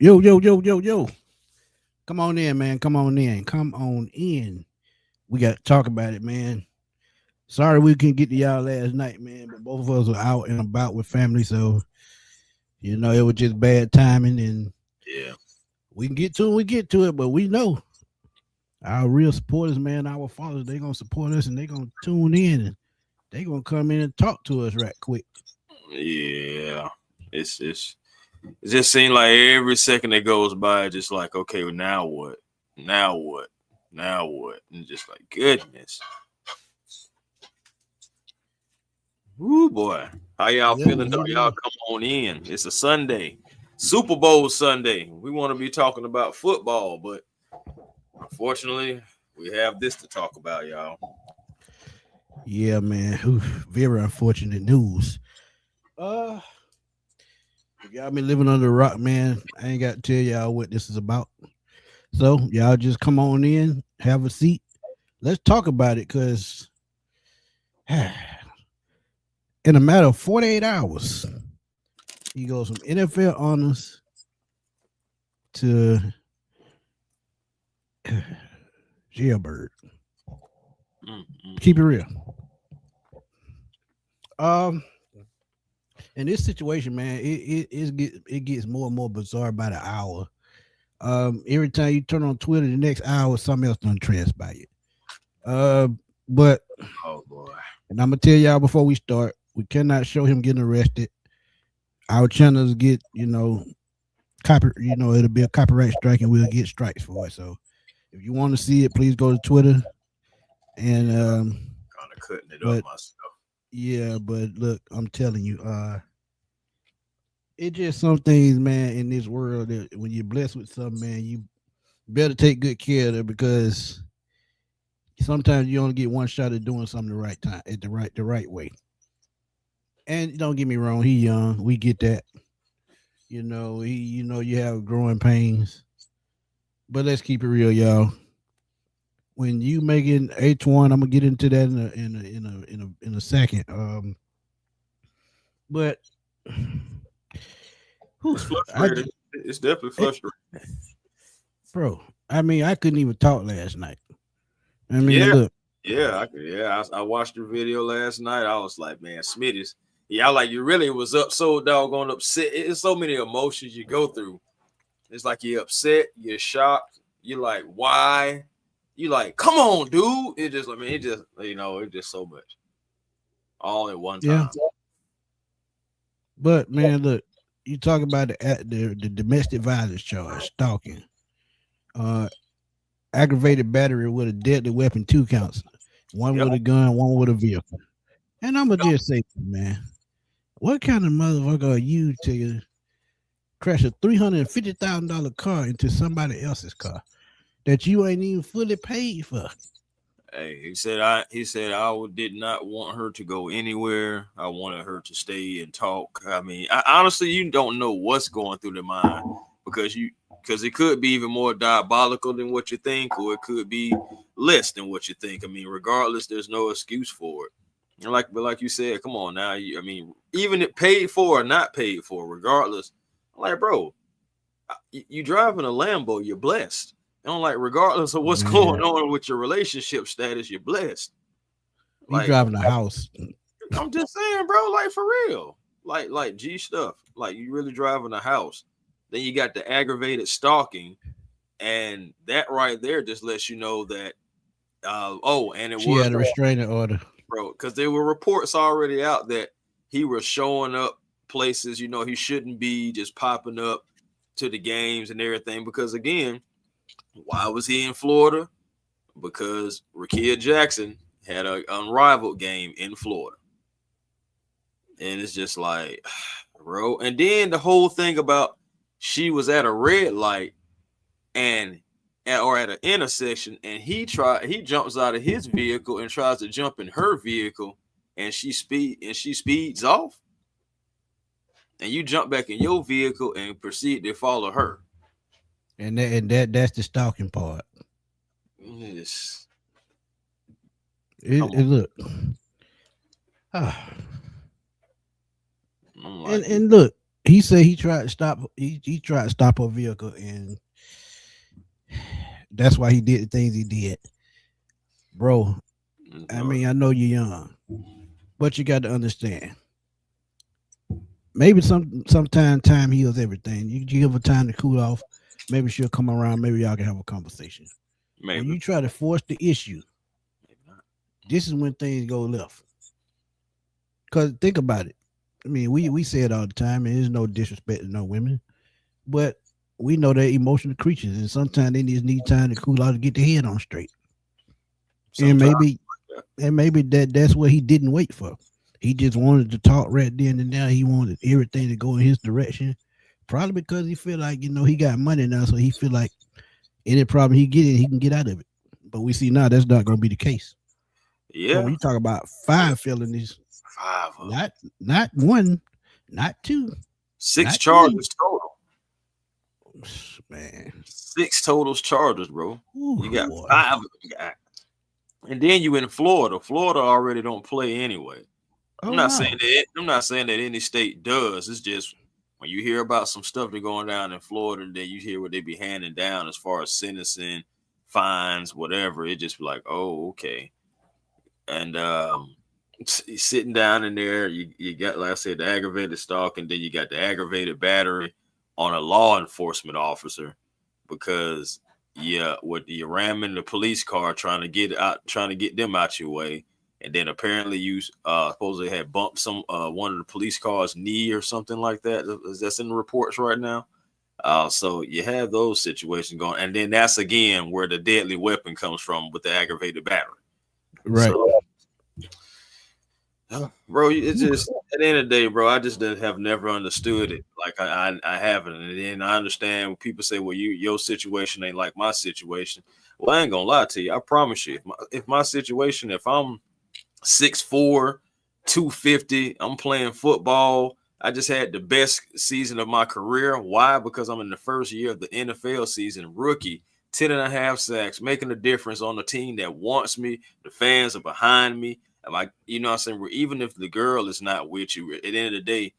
Yo, yo, yo, yo, yo. Come on in, man. Come on in. Come on in. We got to talk about it, man. Sorry we couldn't get to y'all last night, man, but both of us were out and about with family, so it was just bad timing and Yeah. we can get to it, we get to it, but we know our real supporters, man, our fathers, they gonna support us and they gonna tune in and they gonna come in and talk to us right quick. Yeah. It's it just seems like every second that goes by, just like, okay, well, now what? Now what? Now what? And just like, goodness. Woo, boy. How y'all Yeah, feeling though? Y'all come on in. It's a Sunday. Super Bowl Sunday. We want to be talking about football, but unfortunately, we have this to talk about, y'all. yeah, man. Very unfortunate news. Uh If y'all been living under a rock, man, I ain't got to tell y'all what this is about. So y'all just come on in, have a seat. Let's talk about it, cause in a matter of 48 hours, he goes from NFL honors to jailbird. Keep it real. Um, in this situation, man, it gets more and more bizarre by the hour. Every time you turn on Twitter, the next hour something else done transpire. But Oh boy. and I'm gonna tell y'all before we start, we cannot show him getting arrested. Our channels get, it'll be a copyright strike and we'll get strikes for it. So if you want to see it, please go to Twitter. And Kind of cutting it up myself. yeah, but look, I'm telling you, it's just some things, man, in this world that when you're blessed with something, man, you better take good care of it because sometimes you only get one shot at doing something the right time at the right way. And don't get me wrong, he young, we get that. You have growing pains. But let's keep it real, y'all. When you making H1, I'm gonna get into that in a second. But whew, It's frustrating. It's definitely frustrating. bro, I mean, I couldn't even talk last night. I mean, Yeah. look, I watched your video last night. I was like, man, Smitty's. Yeah, like you really was up so doggone upset. It's so many emotions you go through. It's like you're upset, you're shocked, you're like, why? You like, come on, dude. It's just so much. All at one yeah. time. But man, look, you talk about the domestic violence charge, stalking, uh, aggravated battery with a deadly weapon, 2 counts, one Yep. with a gun, one with a vehicle. And I'm gonna just say, man, what kind of motherfucker are you to crash a $350,000 car into somebody else's car that you ain't even fully paid for? Hey, did not want her to go anywhere. I wanted her to stay and talk. I mean, honestly, you don't know what's going through their mind because it could be even more diabolical than what you think, or it could be less than what you think. I mean, regardless, there's no excuse for it. And like you said, come on now. I mean, even if paid for or not paid for, regardless, I'm like, bro, you driving a Lambo, you're blessed. And I'm like, regardless of what's Man, going on with your relationship status, you're blessed. you Like, driving a house. I'm just saying, bro, like for real. Like G stuff. Like you really driving a house. Then you got the aggravated stalking, and that right there just lets you know that and it She was had a restraining order. bro, because there were reports already out that he was showing up places, he shouldn't be, just popping up to the games and everything. Because again, why was he in Florida? Because Rakia Jackson had an unrivaled game in Florida. And it's just like, bro. And then the whole thing about she was at a red light or at an intersection, and he jumps out of his vehicle and tries to jump in her vehicle, and she speeds off, and you jump back in your vehicle and proceed to follow her. And that's the stalking part. Yes. It look. Ah. I'm like, And look, He said he tried to stop. He tried to stop her vehicle, and that's why he did the things he did, bro. I No, mean, I know you're young, but you got to understand. Maybe sometime time heals everything. You give her time to cool off. Maybe she'll come around. Maybe y'all can have a conversation. When maybe. you try to force the issue, Maybe not. this is when things go left. Cause think about it. I mean, we say it all the time, and there's no disrespect to no women, but we know they're emotional creatures, and sometimes they just need time to cool out to get their head on straight. And Sometimes. maybe, that's what he didn't wait for. He just wanted to talk right then and there. He wanted everything to go in his direction. Probably because he feel like he got money now, so he feel like any problem he get in, he can get out of it. But we see now that's not going to be the case. But when Yeah. you talk about 5 felonies, Five of them. not one, not two, Six not three, charges total. man. Six totals charges, bro. Ooh, You got boy. five of them guys. And then you in Florida. Florida already don't play anyway. I'm Oh not saying no. that I'm not saying that any state does. It's just when you hear about some stuff that's going down in Florida, and then you hear what they be handing down as far as sentencing, fines, whatever. It just be like, oh, okay. And sitting down in there, you got, like I said, the aggravated stalk, and then you got the aggravated battery on a law enforcement officer because yeah, what you ramming the police car trying to get them out your way, and then apparently you supposedly had bumped some one of the police cars knee or something like that. That's in the reports right now. So you have those situations going, and then that's again where the deadly weapon comes from with the aggravated battery. Right. So bro, it's Ooh, just at the end of the day, bro. I just have never understood it. Like I haven't, and then I understand when people say, "Well, your situation ain't like my situation." Well, I ain't gonna lie to you. I promise you, if my situation, if I'm 6'4", 250, I'm playing football. I just had the best season of my career. Why? Because I'm in the first year of the NFL season, rookie, 10.5 sacks, making a difference on the team that wants me. The fans are behind me. I'm like, I'm saying, even if the girl is not with you, at the end of the day,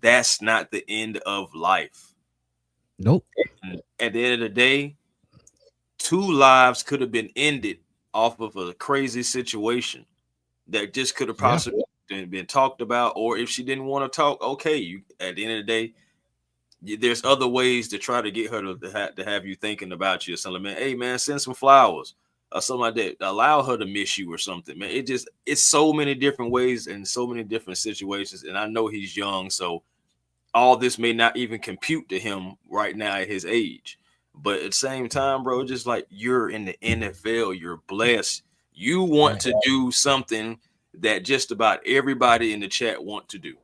that's not the end of life. nope. And at the end of the day, two lives could have been ended off of a crazy situation that just could have Yeah. possibly been talked about. Or if she didn't want to talk, okay, you at the end of the day, there's other ways to try to get her to have you thinking about you or something. Man, hey man, send some flowers or something like that. Allow her to miss you or something, man. It's so many different ways and so many different situations. And I know he's young, so all this may not even compute to him right now at his age. But at the same time, bro, it's just like you're in the NFL, you're blessed. You want Right. to do something that just about everybody in the chat want to do.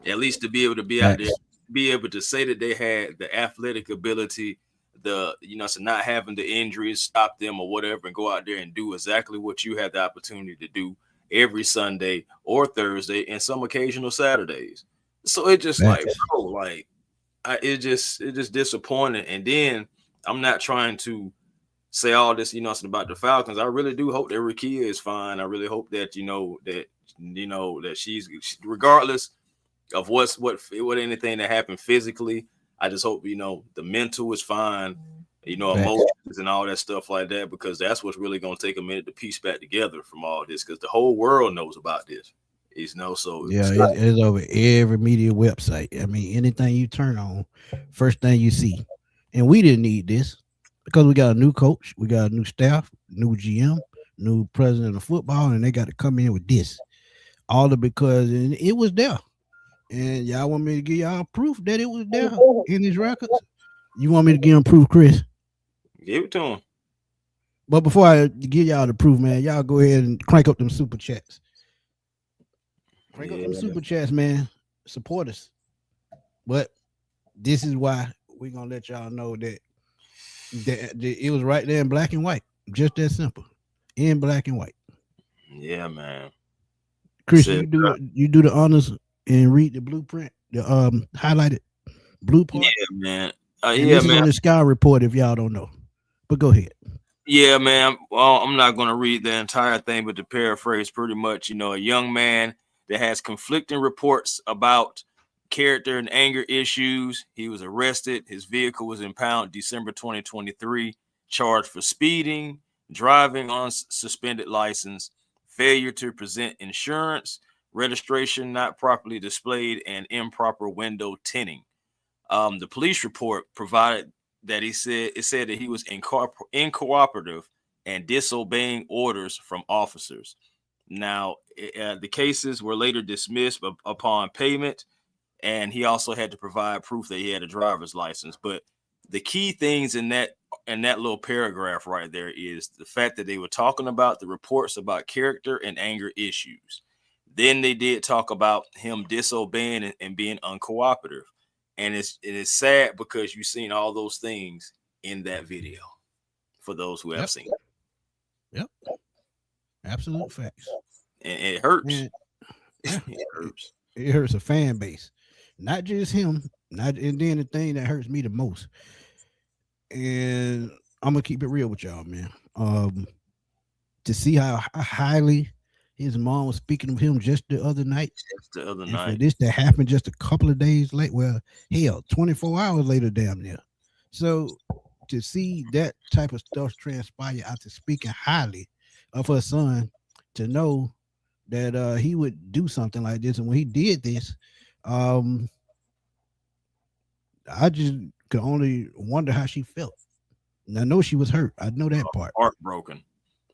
At least to be able to be out there, Facts. be able to say that they had the athletic ability, so not having the injuries stop them or whatever, and go out there and do exactly what you had the opportunity to do every Sunday or Thursday and some occasional Saturdays. So it just like, Facts. bro, like it's just disappointing. And then I'm not trying to say all this, about the Falcons. I really do hope that Rakia is fine. I really hope that that she's regardless of what anything that happened physically. I just hope the mental is fine, Facts. emotions and all that stuff like that, because that's what's really gonna take a minute to piece back together from all this, because the whole world knows about this. So Yeah, it's not. it's over every media website. I mean, anything you turn on, first thing you see. And we didn't need this because we got a new coach, we got a new staff, new GM, new president of football, and they got to come in with this. All of because and it was there. And y'all want me to give y'all proof that it was there in his records? You want me to give them proof, Chris? Give it to him. But before I give y'all the proof, man, y'all go ahead and crank up them super chats. Crank up Yeah, them super chats, man. Support us. But this is why we're gonna let y'all know that it was right there in black and white. Just that simple. In black and white. yeah, man. Chris, Said, you do the honors and read the blueprint, the highlighted blue yeah, part. man. And Yeah, this is man. on the Sky Report if y'all don't know. But go ahead. Yeah, man. Well, I'm not going to read the entire thing, but to paraphrase, pretty much, a young man that has conflicting reports about character and anger issues. He was arrested. His vehicle was impounded December 2023, charged for speeding, driving on suspended license, failure to present insurance, registration not properly displayed, and improper window tinting. The police report provided that it said that he was incooperative and disobeying orders from officers. Now, the cases were later dismissed upon payment, and he also had to provide proof that he had a driver's license. But the key things in that little paragraph right there is the fact that they were talking about the reports about character and anger issues. Then they did talk about him disobeying and being uncooperative. And it is sad because you've seen all those things in that video for those who have seen it. Yep. Absolute facts. And it hurts. Man, It hurts. it hurts a fan base. Not just him. And then the thing that hurts me the most. And I'm gonna keep it real with y'all, man. To see how highly his mom was speaking of him just the other night. Just the other And night. for this to happen just a couple of days late, well, hell, 24 hours later, damn near. So to see that type of stuff transpire after speaking highly of her son, to know that he would do something like this, and when he did this, I just could only wonder how she felt. And I know she was hurt. I know that part. Heartbroken.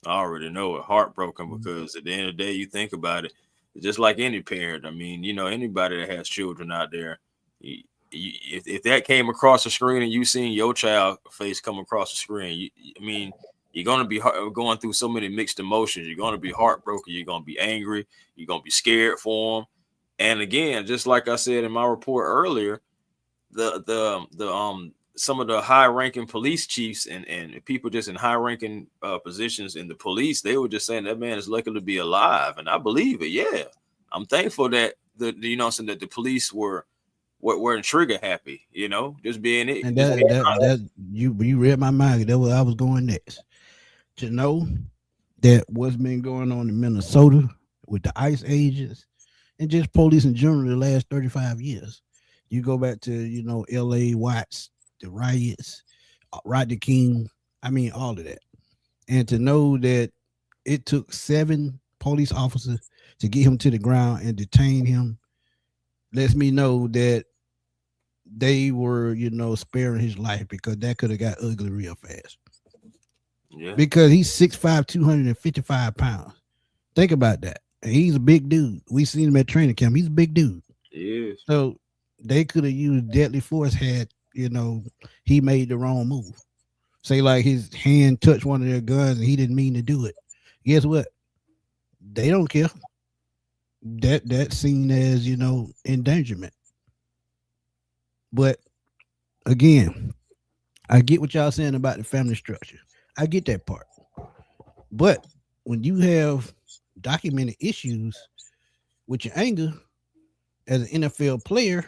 I already know it. Heartbroken, because at the end of the day, you think about it, just like any parent. I mean, anybody that has children out there, if that came across the screen and you seen your child face come across the screen, you're going to be going through so many mixed emotions. You're going to be heartbroken. You're going to be angry. You're going to be scared for them. And again, just like I said in my report earlier, some of the high-ranking police chiefs and people just in high-ranking positions in the police, they were just saying that man is lucky to be alive, and I believe it. Yeah, I'm thankful that that the police weren't trigger happy. Just being it. And that you read my mind. That was I was going next. To know that what's been going on in Minnesota with the ICE agents and just police in general the last 35 years. You go back to L.A. Watts, the riots, Rodney King. I mean, all of that. And to know that it took 7 police officers to get him to the ground and detain him lets me know that they were, sparing his life, because that could have got ugly real fast. Yeah. Because he's 6'5", 255 pounds. Think about that. And he's a big dude. We seen him at training camp. He's a big dude. Yes. So they could have used deadly force had, he made the wrong move. Say like his hand touched one of their guns and he didn't mean to do it. Guess what? They don't care. That's seen as, endangerment. But again, I get what y'all saying about the family structure. I get that part. But when you have documented issues with your anger as an NFL player,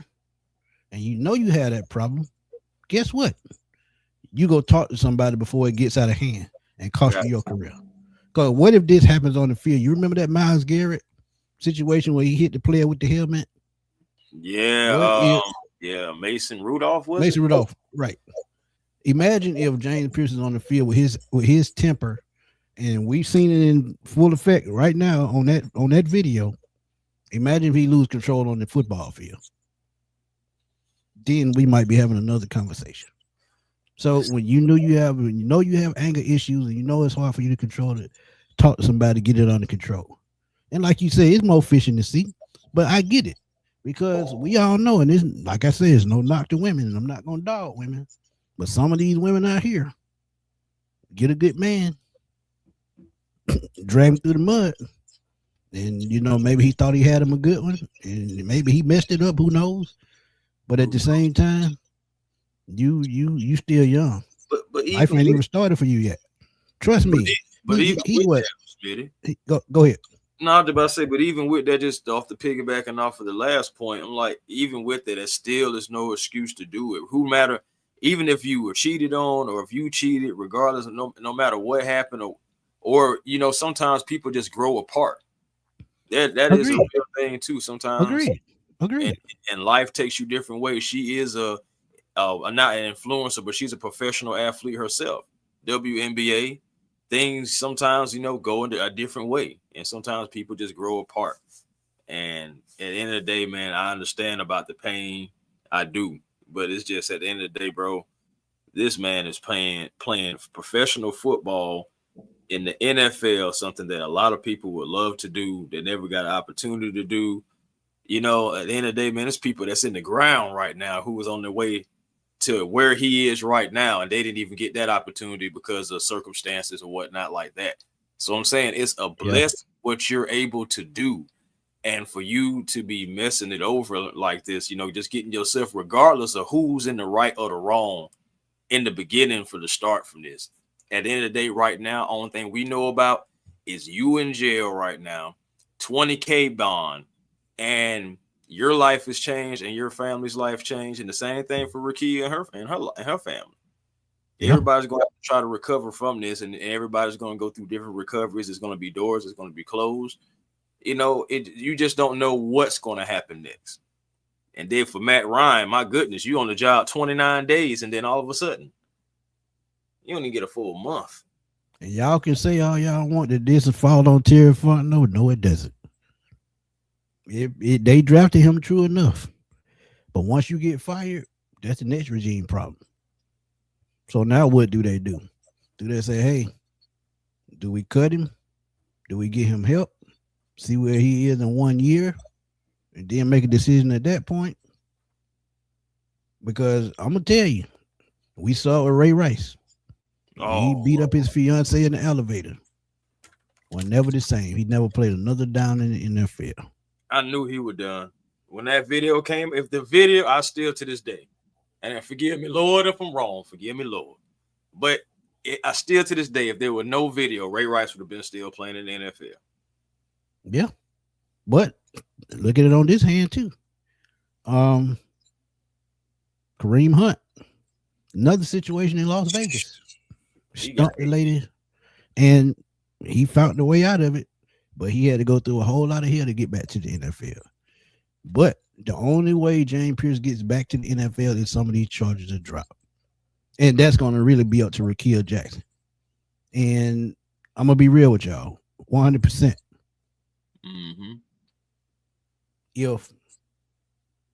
and you have that problem, guess what? You go talk to somebody before it gets out of hand and cost you your career. Because what if this happens on the field? You remember that Myles Garrett situation where he hit the player with the helmet? Yeah. Mason Rudolph was Mason Rudolph, right. Imagine if James Pearce is on the field with his temper, and we've seen it in full effect right now on that video. Imagine if he lose control on the football field. Then we might be having another conversation. So when you know you have anger issues and it's hard for you to control it, talk to somebody, get it under control. And like you say, it's more fish in the sea, but I get it, because we all know, and it's like I said, it's no knock to women, and I'm not gonna dog women, but some of these women out here get a good man, drag him through the mud, and maybe he thought he had him a good one, and maybe he messed it up. Who knows? But at the same time, you still young. But life ain't even started for you yet. Trust me. But he what? Go ahead. No, I was about to say, but even with that, just off the piggybacking off of the last point, I'm like, even with that, it still is no excuse to do it. Who matter, even if you were cheated on or if you cheated, regardless of no matter what happened, or sometimes people just grow apart. That is a real thing too. Sometimes. Agreed. Agreed. And life takes you different ways. She is not an influencer, but she's a professional athlete herself. WNBA things sometimes go into a different way, and sometimes people just grow apart. And at the end of the day, man, I understand about the pain. I do, but it's just at the end of the day, bro. This man is playing professional football in the NFL, something that a lot of people would love to do. They never got an opportunity to do. At the end of the day, man, there's people that's in the ground right now who was on their way to where he is right now, and they didn't even get that opportunity because of circumstances or whatnot like that. So I'm saying it's a blessing what you're able to do. And for you to be messing it over like this, just getting yourself, regardless of who's in the right or the wrong in the beginning for the start from this. At the end of the day, right now, only thing we know about is you in jail right now, $20,000 bond, and your life has changed and your family's life changed. And the same thing for Rakia and her family. Yeah. Everybody's going to try to recover from this, and everybody's going to go through different recoveries. There's going to be doors, it's going to be closed. You just don't know what's going to happen next. And then for Matt Ryan, my goodness, you on the job 29 days, and then all of a sudden, you don't even get a full month. And y'all can say all y'all want that this will fall on Terry Funk. No, it doesn't. They drafted him true enough. But once you get fired, that's the next regime problem. So now what do? Do they say, hey, do we cut him? Do we get him help? See where he is in 1 year? And then make a decision at that point? Because I'm going to tell you, we saw with Ray Rice. He beat up his fiance in the elevator. Was never the same. He never played another down in the NFL. I knew he was done. When that video came, I still to this day, and forgive me, Lord, if I'm wrong, forgive me, Lord. But I still to this day, if there were no video, Ray Rice would have been still playing in the NFL. Yeah. But look at it on this hand too. Kareem Hunt. Another situation in Las Vegas. Stumped the lady, and he found the way out of it, but he had to go through a whole lot of hell to get back to the NFL. But the only way James Pearce gets back to the NFL is some of these charges are dropped. And that's going to really be up to Rakia Jackson. And I'm going to be real with y'all, 100%. Mm-hmm. If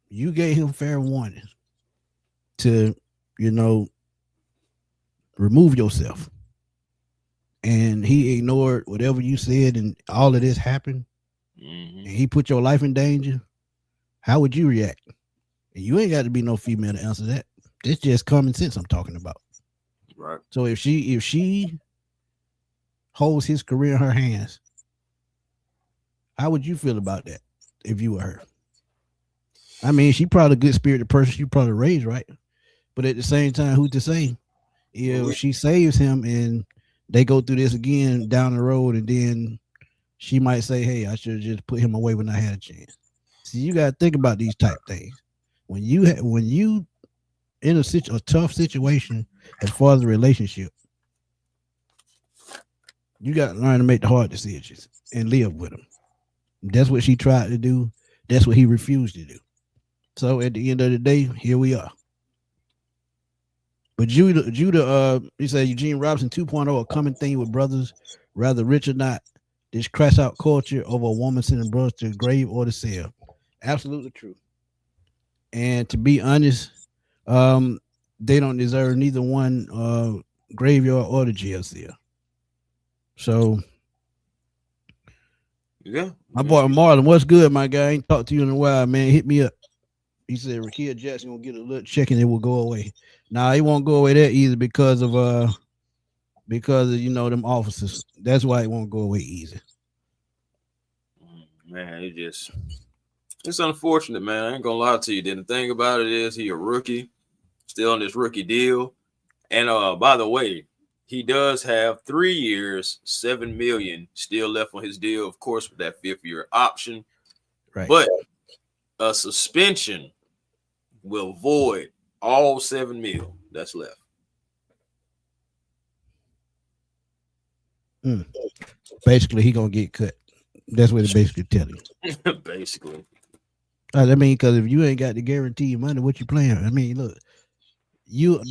you gave him fair warning to, remove yourself, and he ignored whatever you said, and all of this happened, and he put your life in danger, how would you react? And you ain't got to be no female to answer that. It's just common sense I'm talking about. Right. So if she holds his career in her hands, how would you feel about that if you were her? I mean, she probably a good-spirited person. She probably raised right. But at the same time, who's to say if she saves him and they go through this again down the road, and then she might say, hey, I should have just put him away when I had a chance. See, you got to think about these type things. When you in a tough situation as far as a relationship, you got to learn to make the hard decisions and live with them. That's what she tried to do. That's what he refused to do. So at the end of the day, here we are. But Judah, he said Eugene Robinson 2.0, a common thing with brothers, rather rich or not, this crash out culture over a woman sending brothers to the grave or the cell. Absolutely true. And to be honest, they don't deserve neither one graveyard or the jail cell. So, yeah. My boy Marlon, what's good, my guy? I ain't talked to you in a while, man. Hit me up. He said Rakia Jackson gonna get a little check and it will go away. Nah, it won't go away that easy because of them officers. That's why it won't go away easy. Man, it's unfortunate, man. I ain't gonna lie to you. Then the thing about it is he a rookie, still on this rookie deal. And by the way, he does have 3 years, $7 million still left on his deal, of course, with that 5th year option. Right. But a suspension will void all $7 million that's left. Basically, he gonna get cut. That's what it basically telling you. Basically. I mean, because if you ain't got the guaranteed money, what you playing? I mean, look, you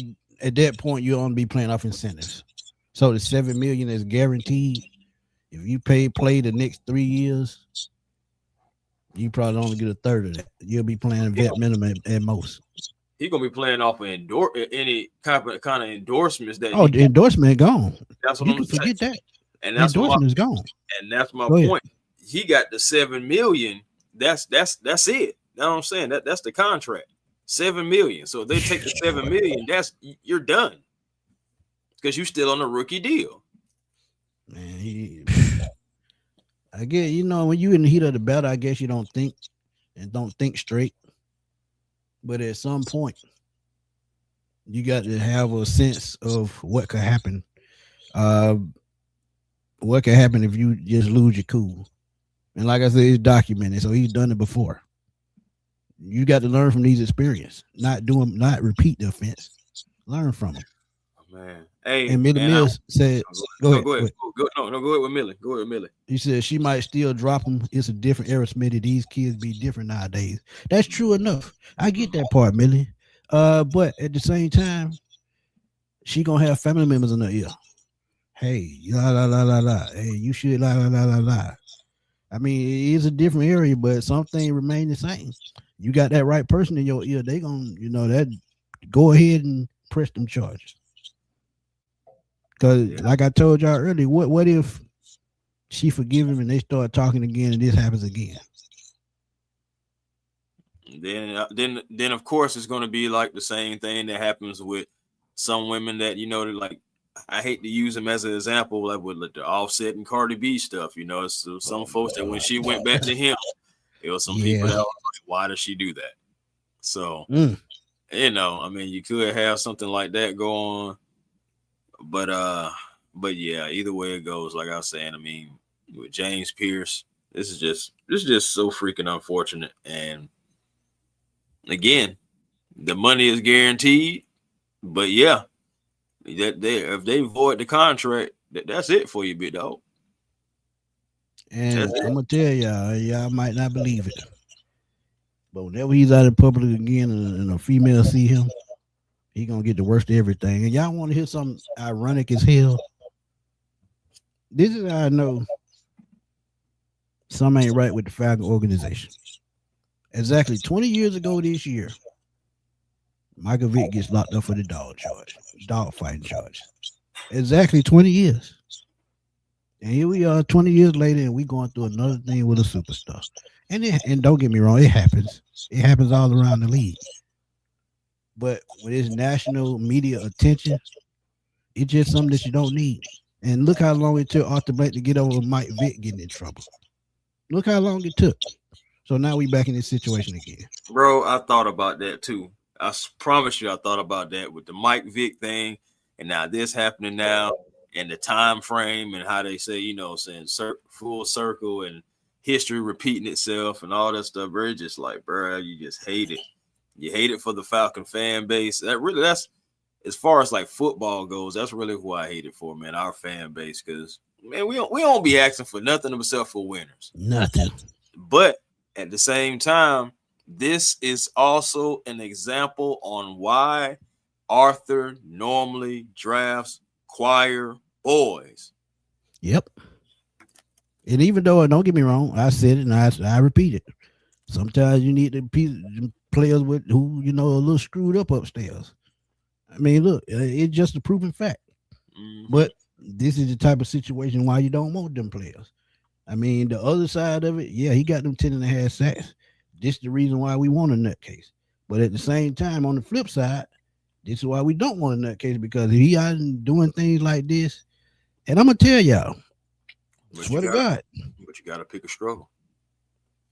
at that point you only be playing off incentives. So the 7 million is guaranteed. If you play the next 3 years, you probably only get a third of that. You'll be playing vet minimum at most. He gonna be playing off of any kind of endorsements that Oh, he. the endorsement gone. That's what You I'm can saying, forget that. and The endorsement is gone. that's my Go ahead. point. He got the 7 million. That's it. You know what I'm saying? That's the contract. 7 million. So if they take the 7 million, you're done because you still on a rookie deal. Man, I guess when you in the heat of the battle, I guess you don't think straight. But at some point, you got to have a sense of what could happen. Uh, what could happen if you just lose your cool? And like I said, it's documented, so he's done it before. You got to learn from these experiences, not repeat the offense. Learn from them. Oh, man, hey, And Millie man, Mills said, "Go ahead. Go ahead. Go ahead with Millie. Go ahead with Millie. He said she might still drop him. It's a different era, Smitty. These kids be different nowadays. That's true enough. I get that part, Millie. But at the same time, she gonna have family members in her ear. Hey, la la la la la. Hey, you should la la la la la. I mean, it is a different area, but something remain the same. You got that right person in your ear, they gonna, that go ahead and press them charges. Because like I told y'all earlier, what if she forgive him and they start talking again and this happens again? Then of course it's going to be like the same thing that happens with some women that like, I hate to use them as an example, like with the Offset and Cardi B stuff. So some folks that when she went back to him, it was some people that were like, why does she do that? So I mean, you could have something like that go on, but yeah, either way it goes, like I was saying, I mean, with James Pearce, this is just so freaking unfortunate. And again, the money is guaranteed, but yeah, if they void the contract, that's it for you, big dog. And I'm gonna tell y'all might not believe it, but whenever he's out in public again and a female see him, he gonna get the worst of everything. And y'all want to hear something ironic as hell? This is how I know something ain't right with the Falcon organization. Exactly 20 years ago this year, Michael Vick gets locked up for the dog fighting charge. Exactly 20 years. And here we are 20 years later, and we going through another thing with a superstar. And don't get me wrong, it happens. It happens all around the league. But with this national media attention, it's just something that you don't need. And look how long it took Arthur Blank to get over Mike Vick getting in trouble. Look how long it took. So now we back in this situation again. Bro, I thought about that too. I promise you I thought about that with the Mike Vick thing, and now this happening now, and the time frame, and how they say, saying full circle and history repeating itself and all that stuff. Bro, just like, bro, you just hate it. You hate it for the Falcon fan base. That's as far as like football goes, that's really who I hate it for, man, our fan base. Because, man, we don't be asking for nothing except for winners. Nothing. But at the same time, this is also an example on why Arthur normally drafts choir boys. Yep. And even though, don't get me wrong, I said it and I repeat it. Sometimes you need the players with who, a little screwed up upstairs. I mean, look, it's just a proven fact. Mm-hmm. But this is the type of situation why you don't want them players. I mean, the other side of it, yeah, he got them 10.5 sacks. This is the reason why we want a nutcase. But at the same time, on the flip side, this is why we don't want a nutcase, because if he out doing things like this, and I'm going to tell y'all, swear to God. But you got to pick a struggle.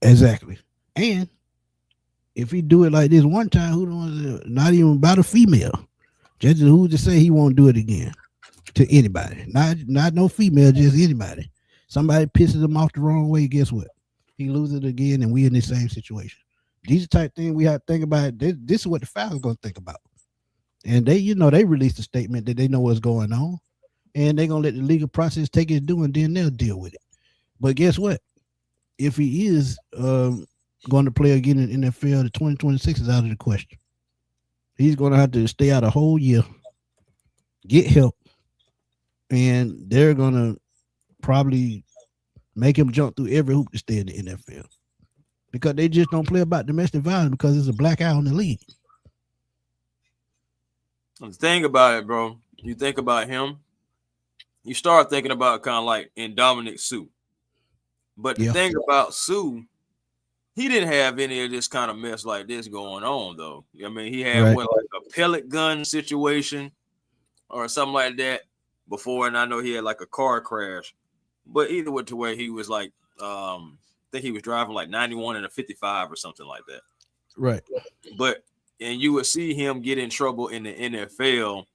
Exactly. And if he do it like this one time, not even about a female, just who's to say he won't do it again to anybody? Not no female, just anybody. Somebody pisses him off the wrong way, guess what? He loses again, and we in the same situation. These are the type things we have to think about. This is what the Falcons going to think about. And they, they released a statement that they know what's going on, and they're going to let the legal process take its due, and then they'll deal with it. But guess what? If he is going to play again in the NFL. The 2026 is out of the question. He's going to have to stay out a whole year, get help, and they're going to probably make him jump through every hoop to stay in the NFL because they just don't play about domestic violence because there's a black eye on the league. The thing about it, bro, you think about him, you start thinking about kind of like in Dominic Sue. But the thing about Sue, he didn't have any of this kind of mess like this going on, though. I mean, he had like a pellet gun situation or something like that before, and I know he had like a car crash. But either way, to where he was like, I think he was driving like 91 and a 55 or something like that. Right. But and you would see him get in trouble in the NFL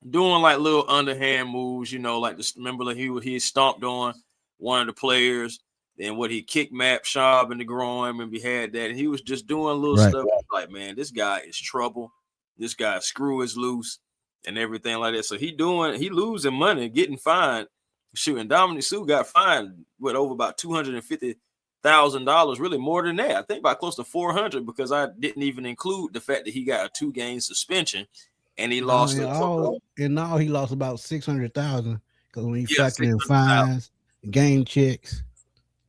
doing like little underhand moves, you know, like this. Remember, like he stomped on one of the players, and what he kicked Matt Schaub in the groin, and we had that. And he was just doing little stuff like, man, this guy is trouble. This guy's screw is loose and everything like that. So he losing money, getting fined. Shoot, and Dominic Sue got fined with over about $250,000, really more than that. I think about close to 400 because I didn't even include the fact that he got a 2-game suspension and he lost. And now he lost about 600,000 because when he factored in fines, game checks,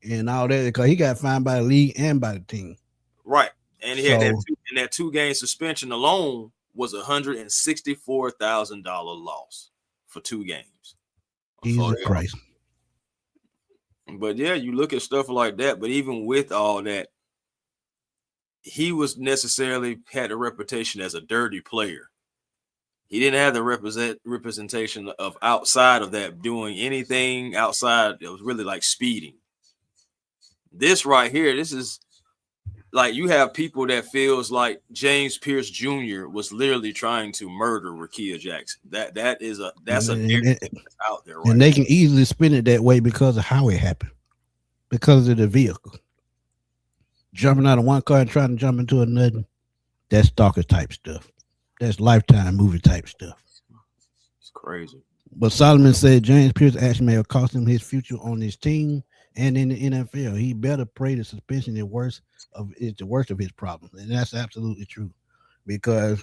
and all that, because he got fined by the league and by the team. Right, and he had that 2-game suspension alone was $164,000 loss for 2 games. Jesus Christ. But yeah, you look at stuff like that. But even with all that, he was necessarily had a reputation as a dirty player. He didn't have the representation of outside of that doing anything outside. It was really like speeding. This right here, this is like you have people that feels like James Pearce Jr. was literally trying to murder Rakia Jackson. That's a narrative out there, right? And they can easily spin it that way because of how it happened, because of the vehicle. Jumping out of one car and trying to jump into another, that's stalker type stuff. That's Lifetime movie type stuff. It's crazy. But Solomon said James Pearce action may have cost him his future on his team and in the NFL. He better pray the suspension is the worst of his problems. And that's absolutely true. Because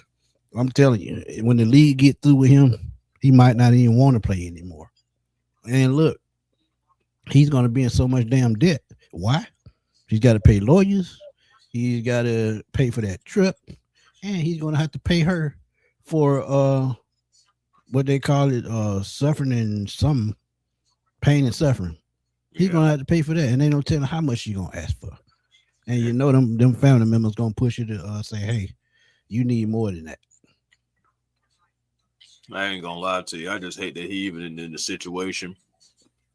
I'm telling you, when the league get through with him, he might not even want to play anymore. And look, he's going to be in so much damn debt. Why? He's got to pay lawyers. He's got to pay for that trip. And he's going to have to pay her for what they call it, suffering and some pain and suffering. He's gonna have to pay for that, and they don't tell him how much she's gonna ask for. And you know them family members gonna push you to say, "Hey, you need more than that." I ain't gonna lie to you. I just hate that he even in the situation.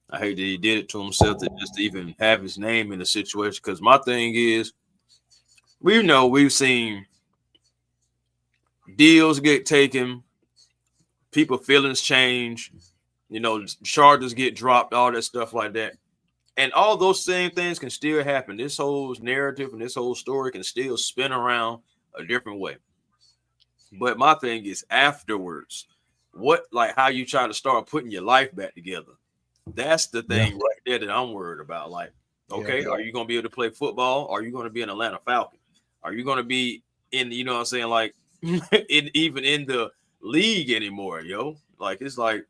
I hate that he did it to himself to just even have his name in the situation. Because my thing is, we've seen deals get taken, people feelings change, charges get dropped, all that stuff like that. And all those same things can still happen. This whole narrative and this whole story can still spin around a different way. But my thing is afterwards, how you try to start putting your life back together. That's the thing right there that I'm worried about. Like, okay, are you going to be able to play football? Are you going to be an Atlanta Falcon? Are you going to be in, like even in the league anymore, yo? Like, it's like,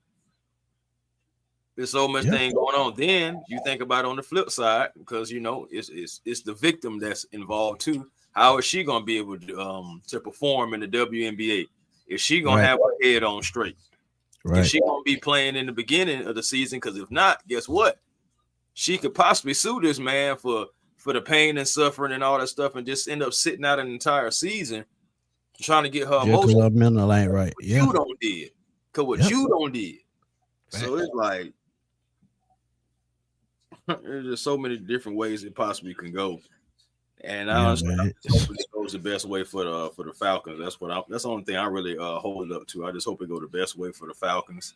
there's so much thing going on. Then you think about it on the flip side, because it's the victim that's involved too. How is she gonna be able to perform in the WNBA? Is she gonna have her head on straight? Is she gonna be playing in the beginning of the season? Because if not, guess what? She could possibly sue this man for the pain and suffering and all that stuff, and just end up sitting out an entire season trying to get her emotions. Mental ain't right. You don't did. Because what you don't did. So it's like, there's just so many different ways it possibly can go, and I honestly hope it goes the best way for the Falcons. That's the only thing I really hold it up to. I just hope it go the best way for the Falcons.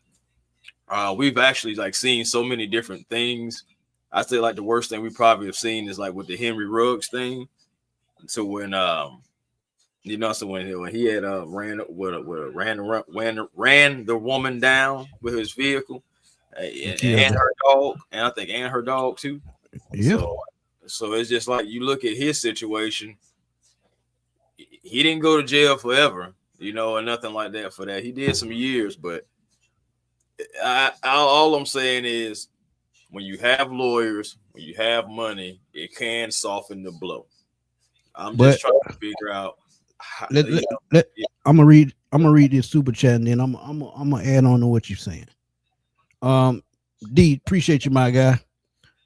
We've actually seen so many different things. I say the worst thing we probably have seen is with the Henry Ruggs thing. So when when he had ran the woman down with his vehicle. And her dog, and I think her dog too. Yeah. So it's just like you look at his situation. He didn't go to jail forever, or nothing like that for that. He did some years, but all I'm saying is when you have lawyers, when you have money, it can soften the blow. I'm just But trying to figure out how, let, let, let I'm gonna read this super chat and then I'm gonna add on to what you're saying. Um, D, appreciate you, my guy.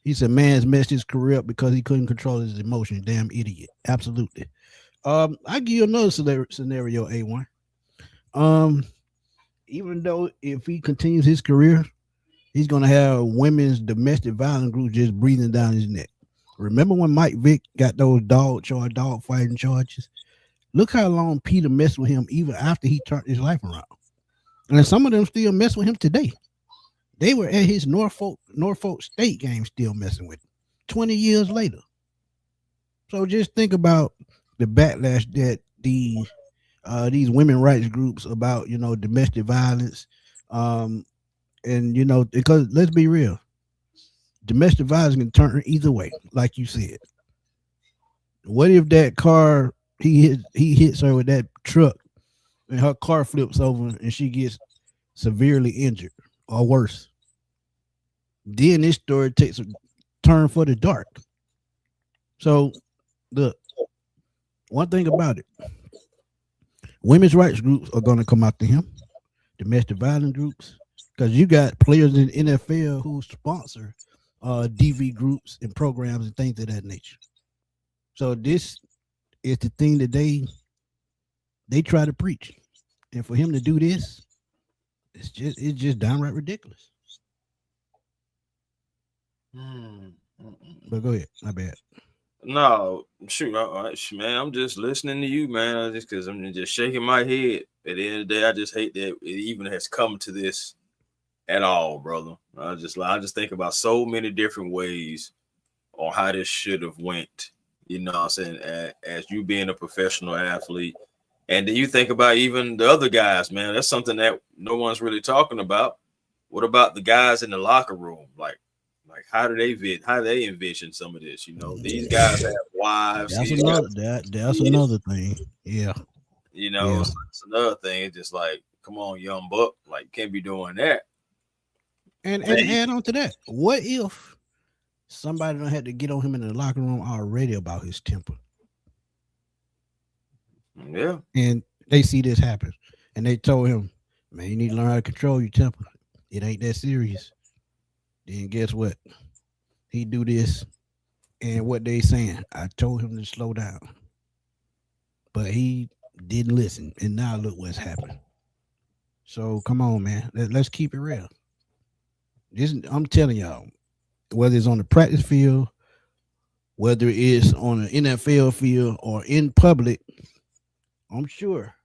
He said, "Man's messed his career up because he couldn't control his emotions. Damn idiot." Absolutely. I give you another scenario, A1. Um, Even though if he continues his career, he's gonna have women's domestic violence groups just breathing down his neck. Remember when Mike Vick got those dog fighting charges? Look how long Peter messed with him even after he turned his life around. And some of them still mess with him today. They were at his Norfolk State game still messing with him 20 years later. So just think about the backlash that these women rights groups about domestic violence, um, and because let's be real, domestic violence can turn either way, like you said. What if that car he hits her with that truck and her car flips over and she gets severely injured or worse? Then this story takes a turn for the dark. So look, one thing about it, women's rights groups are going to come after him, domestic violence groups, because you got players in the NFL who sponsor DV groups and programs and things of that nature. So this is the thing that they try to preach, and for him to do this, it's just downright ridiculous. But go ahead, my bad. No, shoot, man. I'm just listening to you, man. Just because I'm just shaking my head. At the end of the day, I just hate that it even has come to this at all, brother. I just think about so many different ways on how this should have went. You know what I'm saying? As you being a professional athlete, and then you think about even the other guys, man. That's something that no one's really talking about. What about the guys in the locker room? Like how do they envision some of this? These guys have wives. That's These guys another that's have kids. another thing. Yeah, yeah. So it's another thing. It's just like, come on, young buck, like can't be doing that. And add on to that, what if somebody don't had to get on him in the locker room already about his temper, Yeah, and they see this happen, and they told him, "Man, you need to learn how to control your temper. It ain't that serious." Then guess what? He do this, and what they saying? I told him to slow down, but he didn't listen, and now look what's happened. So come on, man. Let's keep it real. I'm telling y'all, whether it's on the practice field, whether it's on an NFL field or in public, I'm sure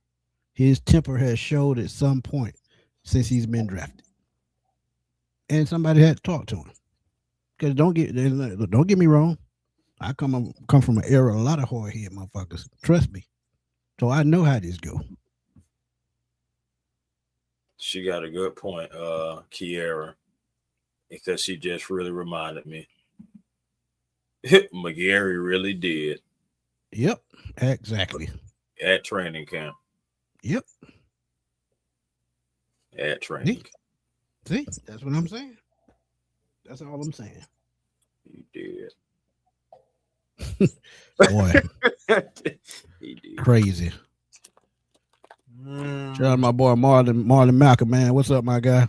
his temper has showed at some point since he's been drafted, and somebody had to talk to him. Because don't get me wrong, I come from an era of a lot of hard head motherfuckers. Trust me, so I know how this go. she got a good point, Kiera, because she just really reminded me. McGarry really did Yep, exactly. at training camp. Yep. At training See, camp, see, that's what I'm saying. That's all I'm saying. he did. Boy, He did. crazy. Shout out Mm. my boy Marlon Malcolm, man. What's up, my guy?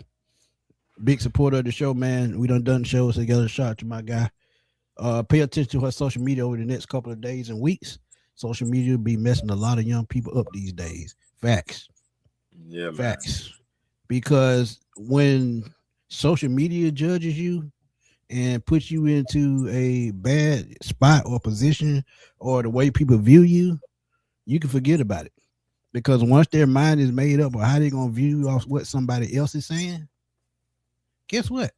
Big supporter of the show, man. We done shows together. Shout out to my guy. Pay attention to her social media over the next couple of days and weeks. Social media will be messing a lot of young people up these days. Facts. Yeah, man. Facts. Because when social media judges you and puts you into a bad spot or position or the way people view you, you can forget about it. Because once their mind is made up on how they're gonna view you off what somebody else is saying, guess what?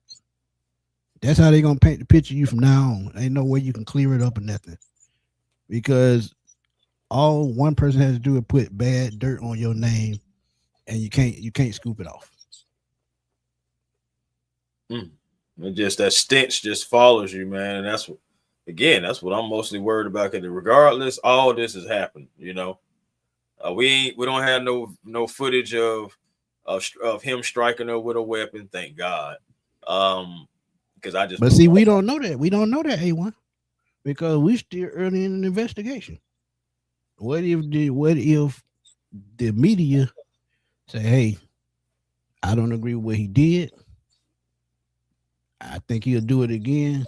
That's how they're gonna paint the picture of you from now on. Ain't no way you can clear it up or nothing. Because all one person has to do is put bad dirt on your name and you can't scoop it off. Mm. It just that stench just follows you, man. And again, that's what I'm mostly worried about. Because regardless, all this has happened. We don't have no footage of him striking her with a weapon. Thank God. Because I just But believe. see, we don't know that. We don't know that A1 because we still early in an investigation. What if the media say, "Hey, I don't agree with what he did. I think he'll do it again.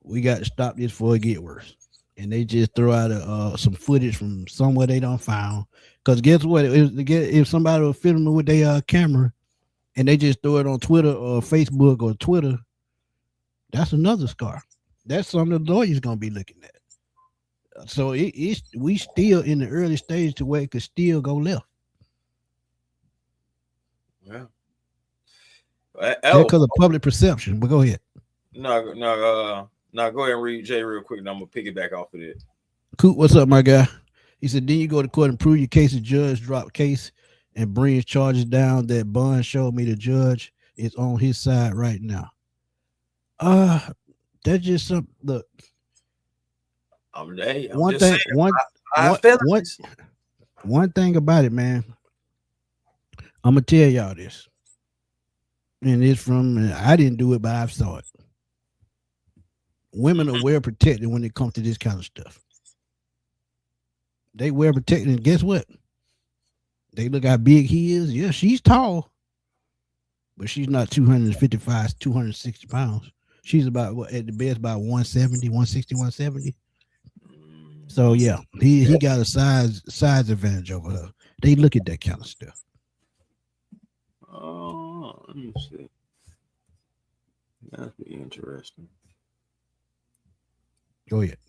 We got to stop this before it get worse." And they just throw out some footage from somewhere they don't found. Because guess what? If somebody was filming with their camera and they just throw it on Twitter or Facebook or Twitter, that's another scar. That's something the lawyer's gonna be looking at. So we still in the early stage to where it could still go left. Yeah. Just Oh, because of public perception. But go ahead. no. Go ahead and read Jay real quick, and I'm gonna pick it back off of it. Coop, what's up, my guy? He said, then you go to court and prove your case. The judge drop case and brings charges down. That bond showed me the judge is on his side right now. That's just some look. I'm One just thing, saying. one, I one, felt one, one thing about it, man. I'm gonna tell y'all this, and it's from I didn't do it, but I saw it. Women are well protected when it comes to this kind of stuff. They well protected, and guess what? They look how big he is. Yeah, she's tall, but she's not 255, 260 pounds. She's about what at the best about 170, 160, 170. So yeah, he got a size advantage over her. They look at that kind of stuff. Oh, let me see. That'd be interesting. Go ahead.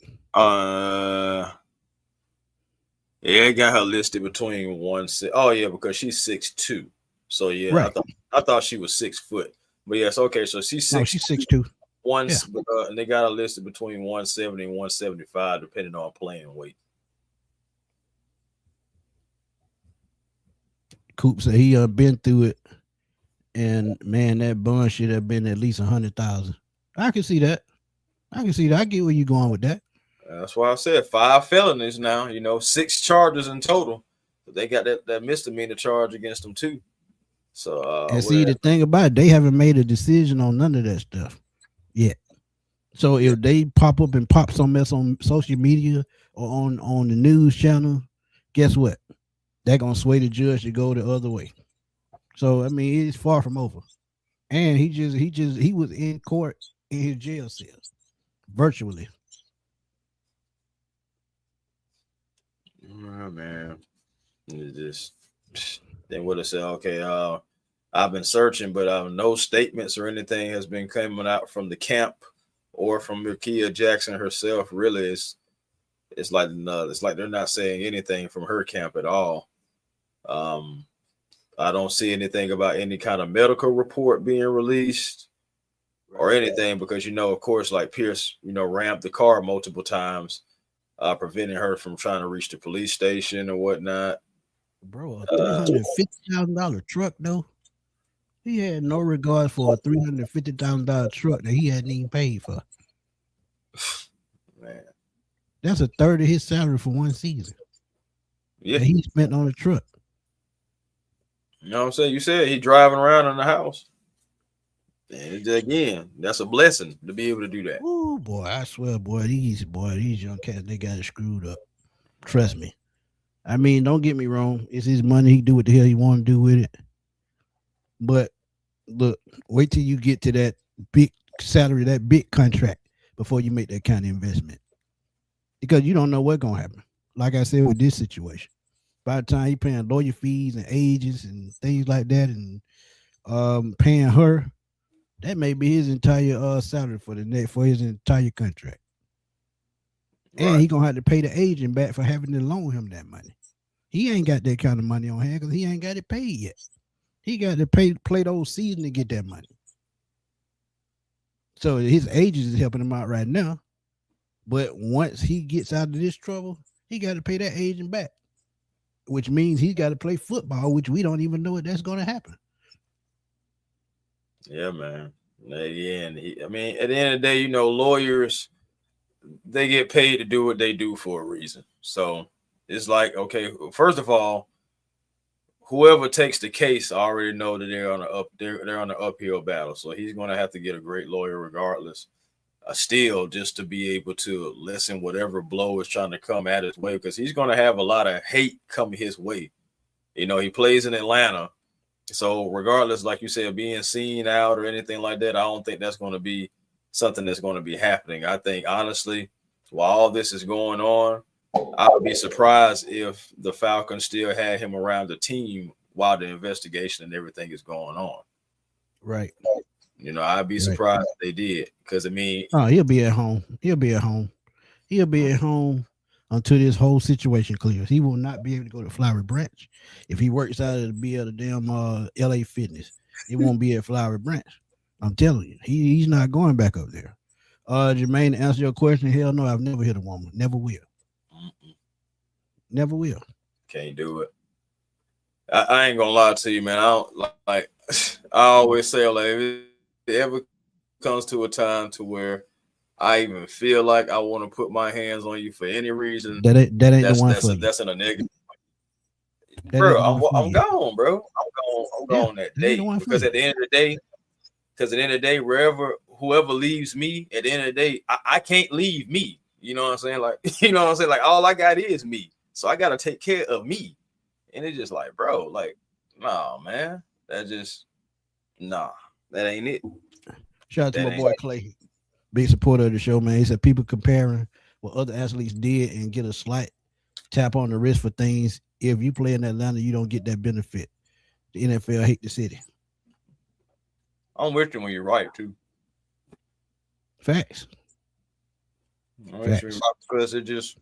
Yeah, I got her listed between one. Oh yeah, because she's 6'2". So yeah, Right. I thought she was 6 foot. But yes, okay. So she's No, six. she's 6'2". One, Yeah. and they got her listed between 170 and 175, depending on playing weight. Coop said he been through it, and man, that bun should have been at least 100,000. I can see that. I can see that. I get where you going with that. That's why I said 5 felonies now. 6 charges in total. But they got that misdemeanor charge against them too. So And see, the thing about it, they haven't made a decision on none of that stuff yet. So if they pop up and pop some mess on social media or on the news channel, guess what? They're gonna sway the judge to go the other way. So I mean, it's far from over. And he was in court in his jail cell virtually. oh, man, it just they would have said, okay, I've been searching, but no statements or anything has been coming out from the camp or from Makia Jackson herself. Really, it's like they're not saying anything from her camp at all. I don't see anything about any kind of medical report being released or anything because of course, like Pearce, rammed the car multiple times, preventing her from trying to reach the police station or whatnot. Bro, a $350,000 truck though. He had no regard for a $350,000 truck that he hadn't even paid for. Man, That's a third of his salary for one season yeah, that he spent on the truck. you know what I'm saying. You said he driving around in the house, and again, that's a blessing to be able to do that. Oh boy, I swear, these young cats, they got it screwed up. Trust me. I mean, don't get me wrong. It's his money. He do what the hell he want to do with it. But look, wait till you get to that big salary, that big contract before you make that kind of investment. Because you don't know what's gonna happen. Like I said with this situation. By the time he paying lawyer fees and agents and things like that and paying her, that may be his entire salary for his entire contract. Right. And he gonna have to pay the agent back for having to loan him that money. He ain't got that kind of money on hand because he ain't got it paid yet. He got to play those season to get that money. So his agent is helping him out right now. But once he gets out of this trouble, he got to pay that agent back, which means he's got to play football, which we don't even know if that's going to happen. Yeah, man. Yeah, and I mean, at the end of the day, lawyers, they get paid to do what they do for a reason. So it's like, okay, first of all, whoever takes the case already know that they're on the uphill battle. So he's going to have to get a great lawyer regardless. Still, just to be able to listen whatever blow is trying to come at his way, because he's going to have a lot of hate coming his way. He plays in Atlanta, so regardless, like you said, being seen out or anything like that, I don't think that's going to be something that's going to be happening. I think honestly, while all this is going on, I would be surprised if the Falcons still had him around the team while the investigation and everything is going on. Right. I'd be surprised if they did, because oh, he'll be at home. He'll be at home until this whole situation clears. He will not be able to go to Flowery Branch if he works out of be at a damn LA Fitness. It won't be at Flowery Branch. I'm telling you, he's not going back up there. Jermaine, to answer your question, hell no, I've never hit a woman. Never will. Never will. Can't do it. I ain't gonna lie to you, man. I don't like. I always say, like, if it ever comes to a time to where I even feel like I want to put my hands on you for any reason, that ain't the one for you. That's in a negative. Bro, I'm gone, bro. I'm gone that day, because at the end of the day, whoever leaves me, at the end of the day, I can't leave me. You know what I'm saying? Like, Like, all I got is me, so I got to take care of me. And it's just like, bro, like, nah, man, that ain't it. Shout out to my boy Clay, big supporter of the show, man. He said people comparing what other athletes did and get a slight tap on the wrist for things. If you play in Atlanta, you don't get that benefit. The NFL hate the city. I'm with you when you're right, too. Facts. Because it just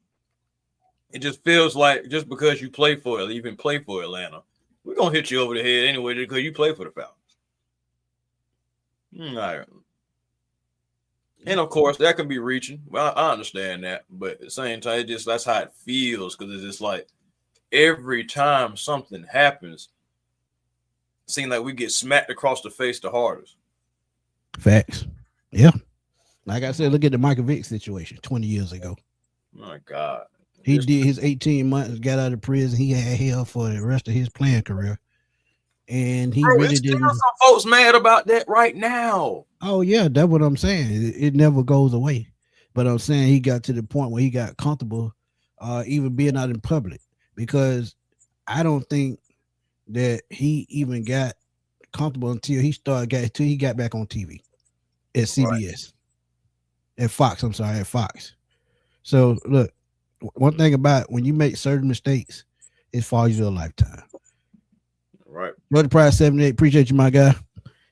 feels like, just because you play for it, even play for Atlanta, we're gonna hit you over the head anyway because you play for the Falcons. And of course, that can be reaching. Well, I understand that, but at the same time, that's how it feels, because it's just like every time something happens, it seems like we get smacked across the face the hardest. Facts. Yeah. Like I said, look at the Michael Vick situation 20 years ago. My God. He did his 18 months, got out of prison. He had hell for the rest of his playing career. And he really did. Some folks mad about that right now. Oh, yeah, that's what I'm saying. It never goes away. But I'm saying he got to the point where he got comfortable even being out in public, because I don't think that he even got comfortable until he got back on TV at CBS. Right. At Fox. So, look, one thing about when you make certain mistakes, it follows you a lifetime. Right. Brother Price 78, appreciate you, my guy.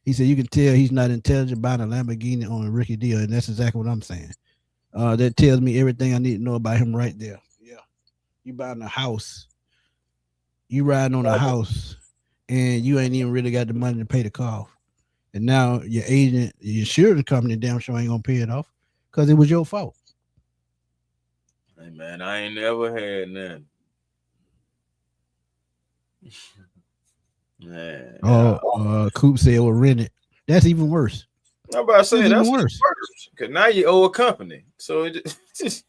He said you can tell he's not intelligent buying a Lamborghini on a rookie deal, and that's exactly what I'm saying. That tells me everything I need to know about him right there. Yeah. You buying a house, you riding on a house, and you ain't even really got the money to pay the car off. And now your agent, your insurance company damn sure ain't gonna pay it off because it was your fault. Hey man, I ain't never had none. Man. Coop said we'll rent it. That's even worse. I'm about to say that's worse. Because now you owe a company. So it's just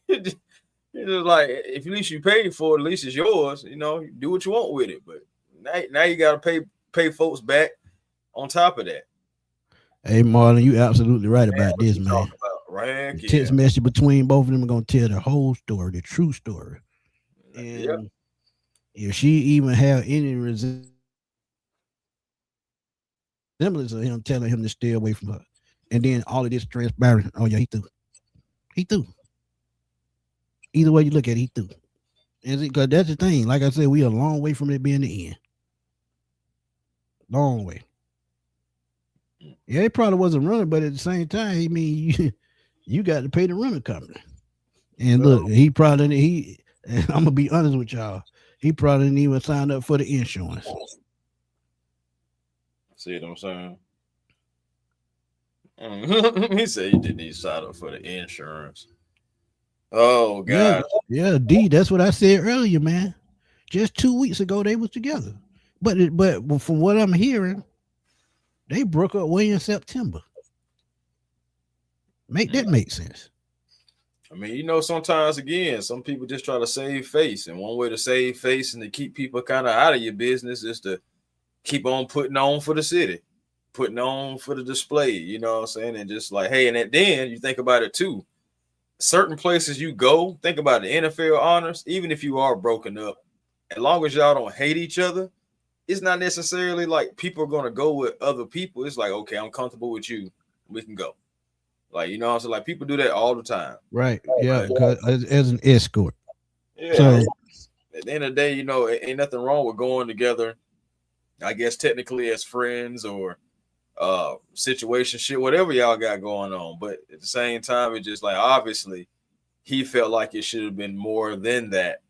like, if at least you paid for it, at least it's yours. Do what you want with it. But now you gotta pay folks back on top of that. Hey Marlon, you absolutely right about this, man. Right? The text message between both of them are gonna tell the whole story, the true story. And if she even have any resemblance of him telling him to stay away from her, and then all of this transpiring, oh yeah, he threw. Either way you look at it, he threw. Because that's the thing. Like I said, we are a long way from it being the end. Long way. Yeah, it probably wasn't running, but at the same time, I mean, you got to pay the running company. And look, and I'm gonna be honest with y'all, he probably didn't even sign up for the insurance. See what I'm saying? He said he didn't even sign up for the insurance. Oh God. Yeah, D, that's what I said earlier, man. Just 2 weeks ago they was together. But from what I'm hearing, they broke up way in September. Make that make sense. I mean, sometimes again, some people just try to save face, and one way to save face and to keep people kind of out of your business is to keep on putting on for the city, putting on for the display. You know what I'm saying? And just like, hey, and then you think about it too. Certain places you go, think about the NFL honors, even if you are broken up, as long as y'all don't hate each other, it's not necessarily like people are gonna go with other people. It's like, okay, I'm comfortable with you, we can go. Like, what I'm saying? Like people do that all the time. Right. Yeah. Because as an escort. Yeah. So At the end of the day, ain't nothing wrong with going together. I guess technically as friends or situation shit, whatever y'all got going on. But at the same time, it's just like obviously he felt like it should have been more than that.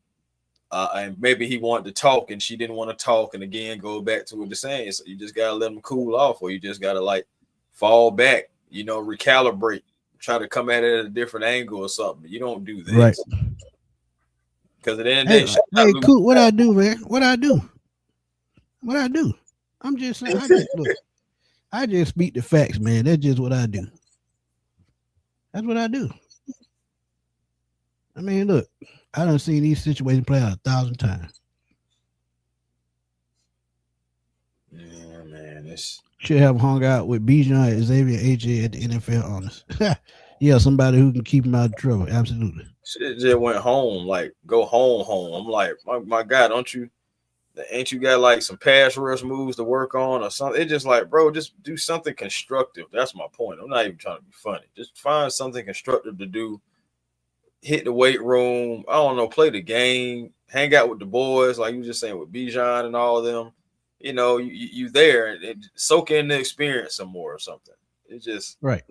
And maybe he wanted to talk and she didn't want to talk. And again, go back to what they're saying. So you just gotta let them cool off, or you just gotta like fall back, recalibrate, try to come at it at a different angle or something. You don't do this. Right. Because at the end of the day, hey, cool. What I do, man? What I do? I'm just saying. I just speak the facts, man. That's just what I do. That's what I do. I mean, look, I done seen these situations play out 1,000 times. Yeah, man, this should have hung out with Bijan, Xavier, AJ at the NFL honors. Yeah, somebody who can keep him out of trouble. Absolutely. Shit just went home, like go home. I'm like, my God, ain't you got like some pass rush moves to work on or something? It's just like, bro, just do something constructive. That's my point. I'm not even trying to be funny. Just find something constructive to do. Hit the weight room. I don't know, play the game, hang out with the boys, like you just saying with Bijan and all of them. You there and soak in the experience some more or something. It's just right.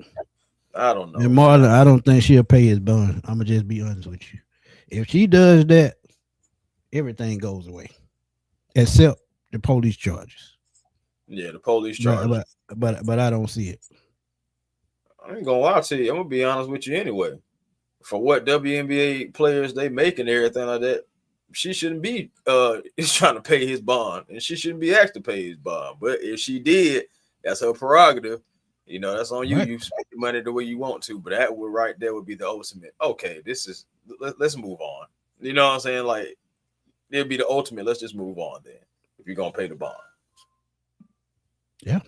I don't know. And Marlon, I don't think she'll pay his bond. I'm gonna just be honest with you. If she does that, everything goes away, except the police charges. Yeah, the police charges. But I don't see it. I ain't gonna lie to you. I'm gonna be honest with you anyway. For what WNBA players they make and everything like that, she shouldn't be trying to pay his bond, and she shouldn't be asked to pay his bond. But if she did, that's her prerogative. That's on you. Right. You spend your money the way you want to, but that would right there would be the ultimate. Okay, let's move on. You know what I'm saying? Like it'd be the ultimate. Let's just move on then. If you're gonna pay the bond. Yeah.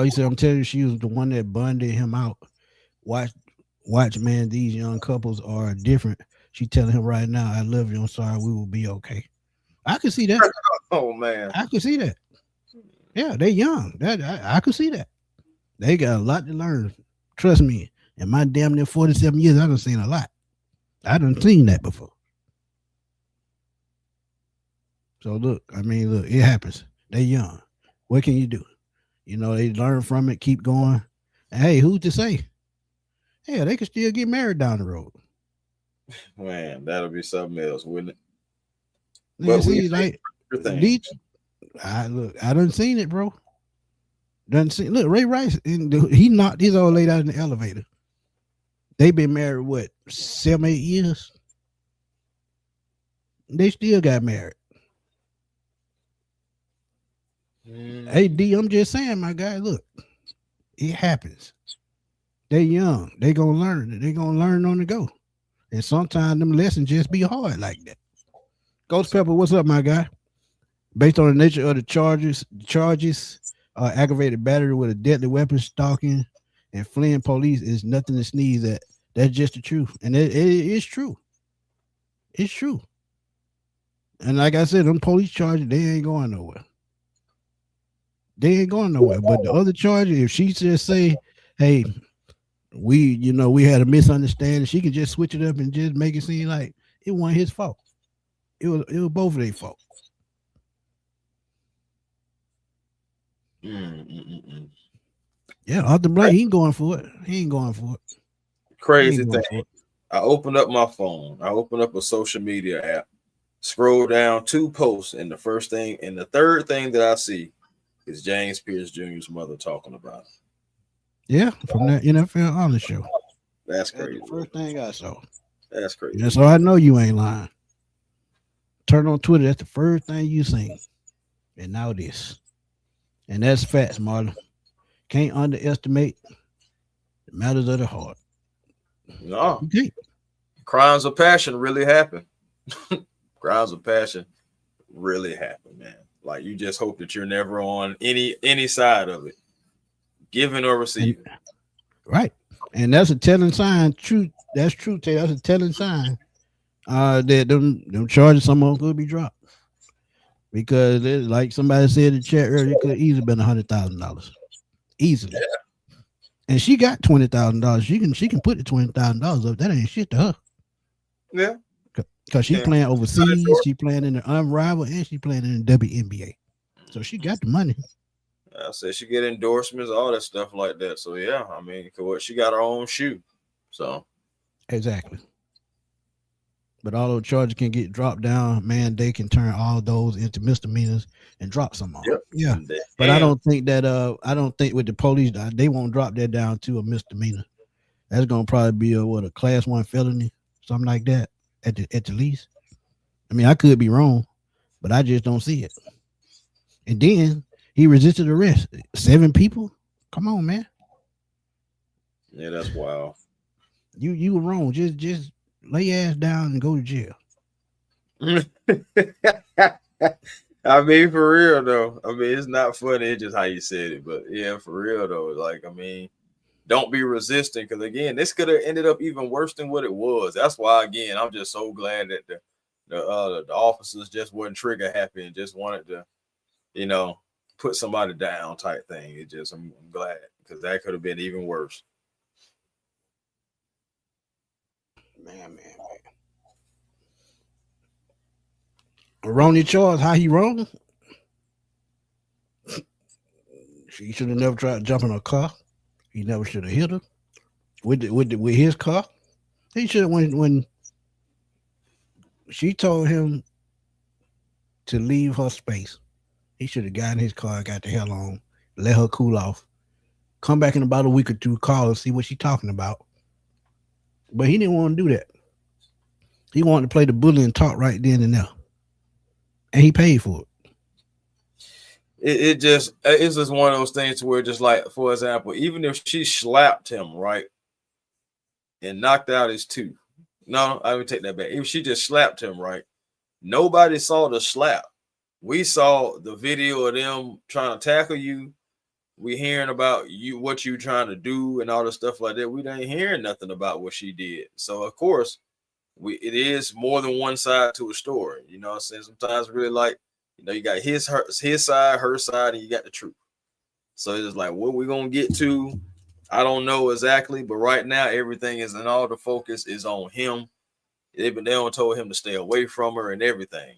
He said, I'm telling you, she was the one that bonded him out. Watch, man, these young couples are different. She telling him right now, I love you. I'm sorry, we will be okay. I can see that. Oh, man. I can see that. Yeah, they young. I could see that. They got a lot to learn. Trust me. In my damn near 47 years, I done seen a lot. I done seen that before. So look, it happens. They young. What can you do? They learn from it, keep going. And hey, who's to say? Yeah, they could still get married down the road. Man, that'll be something else, wouldn't it? But see, like, I done seen it, bro. Look, Ray Rice, he knocked his old lady out in the elevator. They been married, what, 7, 8 years? They still got married. Hey, D, I'm just saying, my guy, look, it happens. They young. They gonna learn. They gonna learn on the go. And sometimes them lessons just be hard like that. Ghost Pepper, what's up, my guy? Based on the nature of the charges, aggravated battery with a deadly weapon, stalking, and fleeing police is nothing to sneeze at. That's just the truth. And it is true. It's true. And like I said, them police charges, they ain't going nowhere. But the other charges, if she just say, hey, we had a misunderstanding, she can just switch it up and just make it seem like it wasn't his fault. It was both of their fault. Yeah, Arthur Blake, he ain't going for it. Crazy thing. I opened up my phone. I opened up a social media app. Scroll down 2 posts, and the third thing that I see is James Pearce Jr.'s mother talking about it. Yeah, from that NFL honor show. That's crazy. That's the first thing I saw. That's crazy. That's so I know you ain't lying. Turn on Twitter, that's the first thing you seen. And now this. And that's facts, Marlon. Can't underestimate The matters of the heart. No, Okay. crimes of passion really happen. Crimes of passion really happen, man. Like you just hope that you're never on any side of it, giving or And receiving. right. And that's a telling sign. True. That's true, Tay. That's a telling sign. That them charges some of them could be dropped. Because like somebody said in the chat earlier, it could easily been $100,000. Easily. And she got $20,000. She can put the $20,000 up. That ain't shit to her. Yeah, Because she yeah. playing overseas, she playing in the Unrivaled, and she playing in the WNBA. So she got the money. I said she get endorsements, all that stuff like that. So yeah, I mean, 'cause what she got her own shoe. So Exactly. But all those charges can get dropped down. Man, they can turn all those into misdemeanors and drop some on. yep. Yeah. They But I can. don't think that I don't think with the police they won't drop that down to a misdemeanor. That's gonna probably be a class 1 felony, something like that at the least. I mean, I could be wrong, but I just don't see it. And then he resisted arrest. 7 people? Come on, man. Yeah, that's wild. You were wrong. Just lay your ass down and go to jail. I mean, for real though. I mean, it's not funny. It's just how you said it. But yeah, for real though. Like, I mean, don't be resistant because again, this could have ended up even worse than what it was. That's why again, I'm just so glad that the officers just wasn't trigger happy and just wanted to, you know, put somebody down type thing. It just I'm glad because that could have been even worse. Man. Ronnie Charles, how he wrong? He should have never tried to jump in a car. He never should have hit her with his car. He should have when she told him to leave her space. He should have got in his car, got the hell on, let her cool off, come back in about a week or two, call her, see what she's talking about. But he didn't want to do that. He wanted to play the bully and talk right then and there, and he paid for it. It's just one of those things where just like for example, even if she slapped him right and knocked out his tooth, no, I would take that back. If she just slapped him right, nobody saw the slap. We saw the video of them trying to tackle you. We hearing about you what you trying to do and all the stuff like that. We ain't hearing nothing about what she did. So of course, it is more than one side to a story. You know what I'm saying? Sometimes really like, you know, you got his side, her side, and you got the truth. So it's just like what we're gonna get to. I don't know exactly, but right now everything is and all the focus is on him. They don't told him to stay away from her and everything.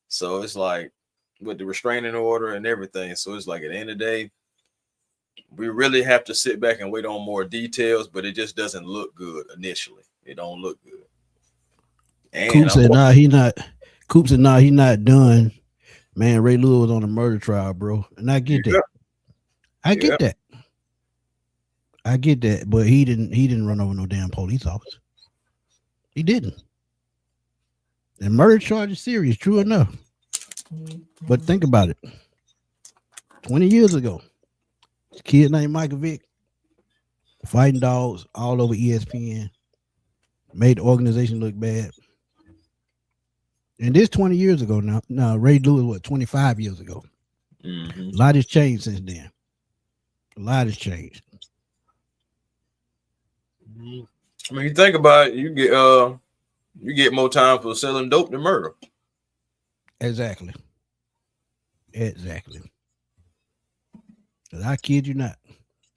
So it's like with the restraining order and everything. So it's like at the end of the day, we really have to sit back and wait on more details, but it just doesn't look good initially. It don't look good. And Coop said, "Nah, he not." Coop said, "Nah, he not done." Man, Ray Lewis was on a murder trial, bro, and I get that. I get that. I get that, but he didn't run over no damn police officer. He didn't. And murder charge is serious, true enough. But think about it. 20 years ago, a kid named Michael Vick, fighting dogs all over ESPN, made the organization look bad. And this 20 years ago now. Now Ray Lewis, what, 25 years ago? Mm-hmm. A lot has changed since then. A lot has changed. I mean, you think about it, you get more time for selling dope than murder. Exactly. I kid you not.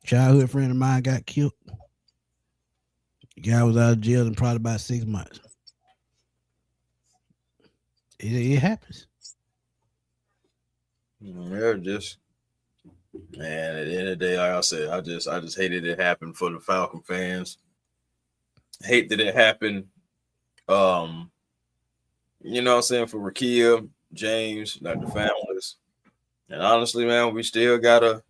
Childhood friend of mine got killed. The guy was out of jail in probably about 6 months. It happens. Yeah, just man. At the end of the day, like I said, I just hated it happened for the Falcon fans. Hate that it happened. You know what I'm saying, for Rakia, James, like the families. And honestly, man, we still gotta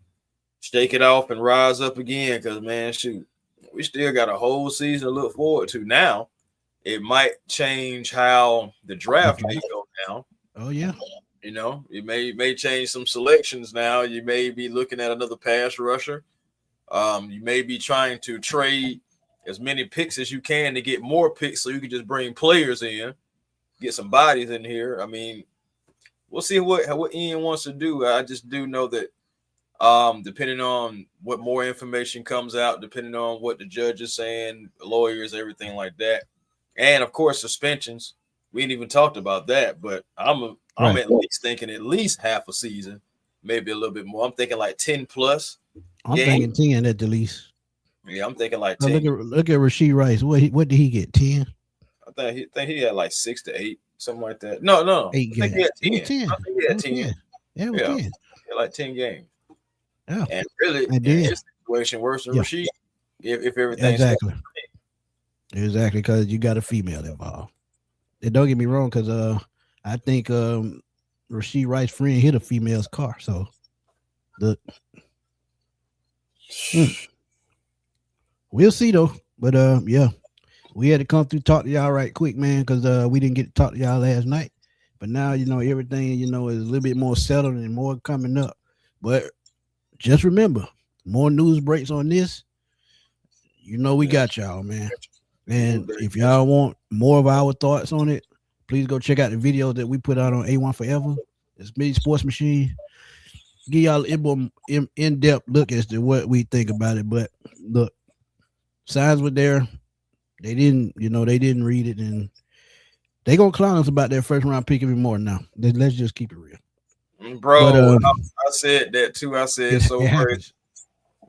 shake it off and rise up again. Cause man, shoot, we still got a whole season to look forward to. Now, it might change how the draft may go now. Oh yeah. You know, it may change some selections now. You may be looking at another pass rusher. You may be trying to trade as many picks as you can to get more picks, so you can just bring players in, get some bodies in here. I mean, we'll see what Ian wants to do. I just do know that depending on what more information comes out, depending on what the judge is saying, lawyers, everything like that, and of course suspensions. We ain't even talked about that, but I'm at least thinking at least half a season, maybe a little bit more. I'm thinking like 10 plus. I'm thinking 10 at the least. Yeah, I'm thinking like 10. Look at Rasheed Rice. What did he get? 10? I think he had like 6 to 8, something like that. No. 8 games. He had 10. I think he had 10. Yeah, it was 10. He had like 10 games. Yeah. And really, in his situation, worse than Rasheed, if everything's exactly, because you got a female involved. And don't get me wrong, because I think Rasheed Rice's friend hit a female's car. So we'll see though. But yeah, we had to come through talk to y'all right quick, man, because we didn't get to talk to y'all last night. But now everything is a little bit more settled and more coming up. But just remember, more news breaks on this. We got y'all, man. And if y'all want more of our thoughts on it, please go check out the video that we put out on A1 Forever. It's Smitty Sports Machine. Give y'all an in-depth look as to what we think about it. But look, signs were there. They didn't read it, and they gonna clown us about their first round pick even more now. Let's just keep it real. Bro, I said that too. I said so crazy.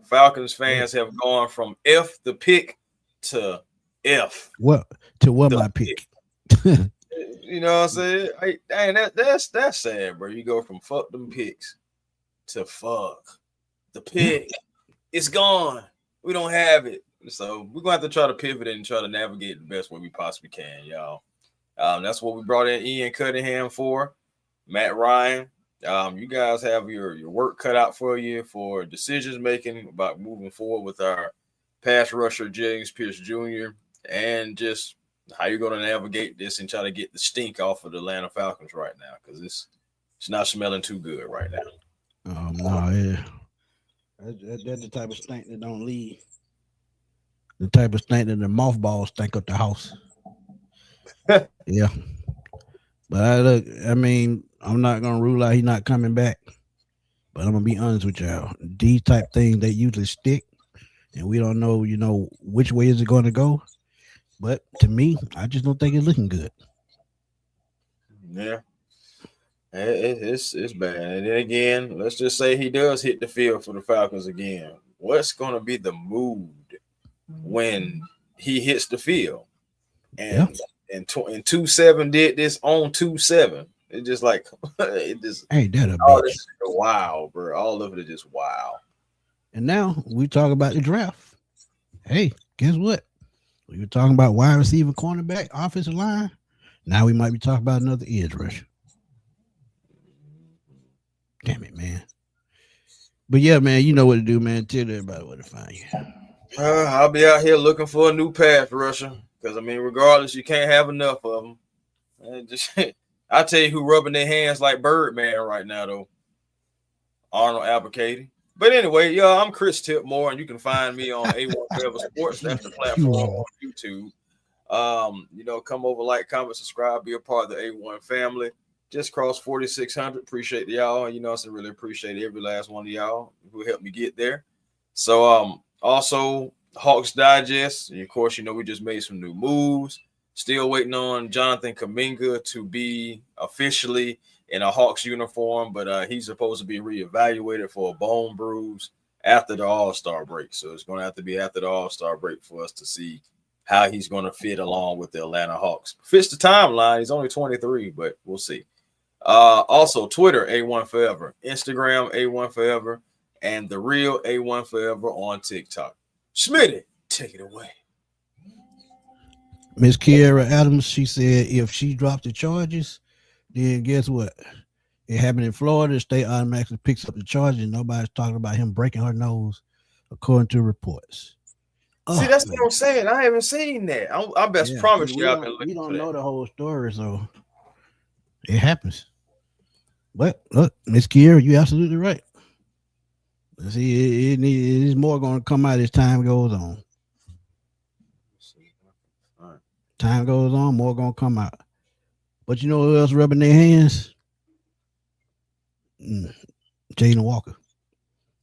Falcons fans have gone from F the pick to F. What my pick? You know what I'm saying? Dang, that's sad, bro. You go from fuck them picks to fuck the pick. It's gone. We don't have it. So we're gonna have to try to pivot and try to navigate the best way we possibly can, y'all. That's what we brought in Ian Cunningham for. Matt Ryan. You guys have your work cut out for you for decisions making about moving forward with our pass rusher James Pearce Jr. and just how you're going to navigate this and try to get the stink off of the Atlanta Falcons right now, because it's not smelling too good right now. No, yeah. That's the type of stink that don't leave. The type of stink that the mothballs stink up the house. Yeah. But I'm not gonna rule out he's not coming back. But I'm gonna be honest with y'all. These type things, they usually stick, and we don't know, which way is it going to go. But to me, I just don't think it's looking good. Yeah, it's bad. And then again, let's just say he does hit the field for the Falcons again. What's going to be the mood when he hits the field? And 2-7 did this on 2-7. It's just like it just ain't that a all bitch? This wow, bro. All of it is just wow. And now we talk about the draft. Hey, guess what? We were talking about wide receiver, cornerback, offensive line. Now we might be talking about another edge rusher. Damn it, man. But yeah, man, you know what to do, man. Tell everybody where to find you. I'll be out here looking for a new pass rusher because, regardless, you can't have enough of them. I'll tell you who rubbing their hands like Birdman right now, though. Arnold Albuquerque. But anyway, I'm Chris Tipmore, and you can find me on A1 Forever Sports. That's the platform on YouTube. Come over, like, comment, subscribe, be a part of the A1 family. Just crossed 4,600. Appreciate y'all. I really appreciate every last one of y'all who helped me get there. So, also Hawks Digest. And of course, we just made some new moves. Still waiting on Jonathan Kuminga to be officially in a Hawks uniform, but he's supposed to be reevaluated for a bone bruise after the All-Star break. So it's going to have to be after the All-Star break for us to see how he's going to fit along with the Atlanta Hawks. Fits the timeline. He's only 23, but we'll see. Also, Twitter, A1 Forever. Instagram, A1 Forever. And the real A1 Forever on TikTok. Smitty, take it away. Miss Kiera Adams, she said if she dropped the charges, then guess what? It happened in Florida. The state automatically picks up the charges, and nobody's talking about him breaking her nose, according to reports. See, that's what I'm saying. I haven't seen that. I best promise you I've been looking. We don't know the whole story, so it happens. But look, Miss Kiera, you're absolutely right. See, it's more going to come out as time goes on. All right. Time goes on, more going to come out. But you know who else rubbing their hands? Jaden Walker.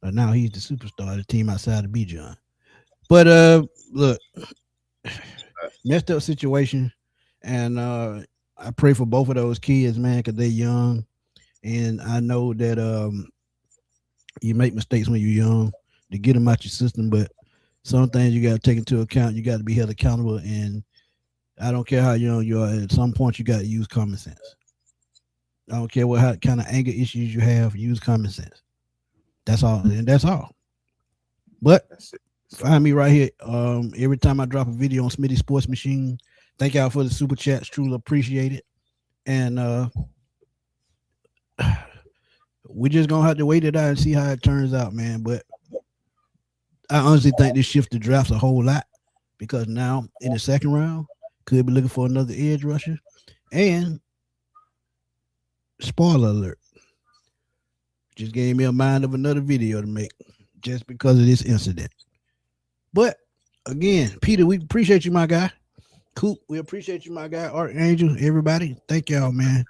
Now he's the superstar of the team outside of Bijan. But look, messed up situation, and I pray for both of those kids, man, because they're young, and I know that you make mistakes when you're young to get them out your system, but some things you got to take into account. You got to be held accountable, and I don't care how young you are. At some point, you got to use common sense. I don't care what kind of anger issues you have. Use common sense. That's all, and that's all. But find me right here. Every time I drop a video on Smitty Sports Machine, thank y'all for the super chats. Truly appreciate it. And we're just gonna have to wait it out and see how it turns out, man. But I honestly think this shift the drafts a whole lot because now in the second round, could be looking for another edge rusher. And spoiler alert, just gave me a mind of another video to make just because of this incident. But again, Peter, we appreciate you, my guy. Coop, we appreciate you, my guy. Archangel, everybody, thank y'all, man.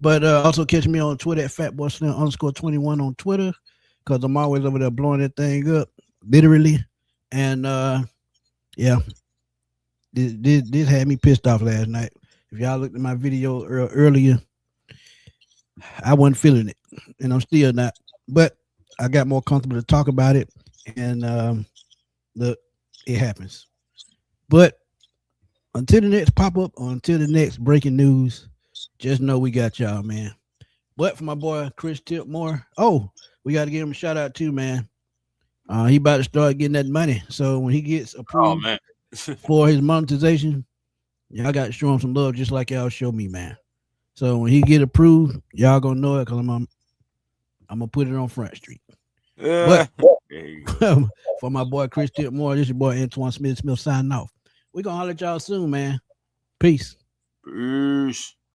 But also catch me on Twitter at fatboyslim_21 on Twitter because I'm always over there blowing that thing up, literally. And yeah, this had me pissed off last night. If y'all looked at my video earlier, I wasn't feeling it, and I'm still not. But I got more comfortable to talk about it, and look, it happens. But until the next pop up, or until the next breaking news, just know we got y'all, man. But for my boy Chris Tipmore, we got to give him a shout out too, man. He about to start getting that money, so when he gets approved for his monetization, y'all got to show him some love, just like y'all show me, man. So when he get approved, y'all gonna know it because I'm gonna put it on Front Street. But for my boy Chris Tipmore, this is your boy Antoine Smith signing off. We're gonna holler at y'all soon, man. Peace. Peace.